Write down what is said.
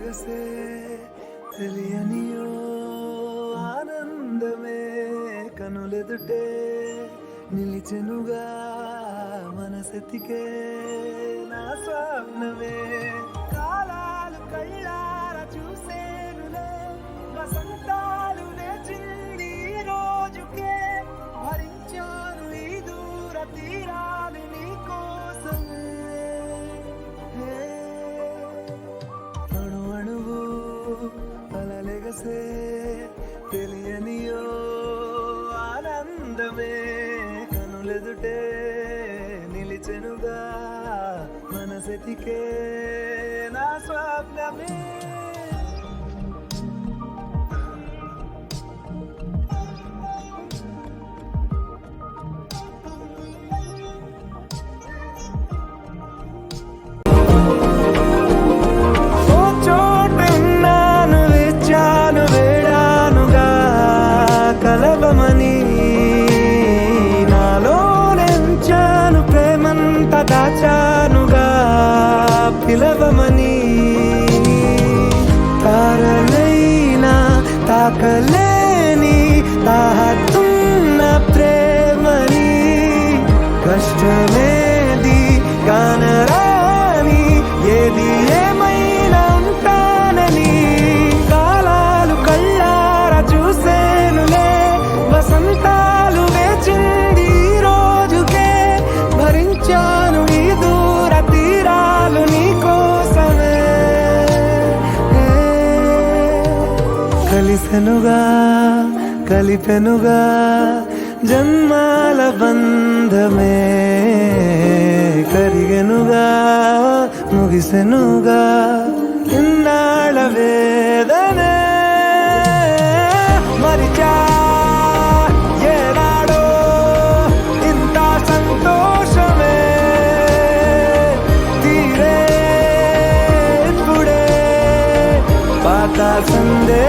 కలలెగసే తెలియనియో ఆనందమే కనులెదుటే నిలిచెనుగా మనసెతికే నా స్వప్నమే కాలాలు కళ్ళార చూసేనులే వసంతాలు నేచింది ఈ రోజుకే భరించాను ఈ దూర తీరాలు నీ కోసమే అణు అణువు కలలెగసే తెలియనియో ఆనందమే కనులెదుటే నిలిచెనుగా మనసెతికే నా స్వప్నమే కలవమని నాలో నెంచాను ప్రేమంత దాచానుగా పిలవమని తారలైనా తాకలేని తాహతున్న ప్రేమని కష్టమేది కానరాని ఏది ఏమైనా ఉంటానని కాలాలు కళ్ళార చూసేనులే వసంతాలు వేచింది ఈ రోజుకే భరించాను ఈ దూర తీరాలు నీ కోసమే కలిసెనుగా కలిపెనుగా జన్మాల బంధమే కరిగెనుగా ముగిసెనుగా ఇన్నాళ్ళ వేదనే మరిచా ఏనాడో ఇంత సంతోషమే తీరే ఇప్పుడే పాత సందే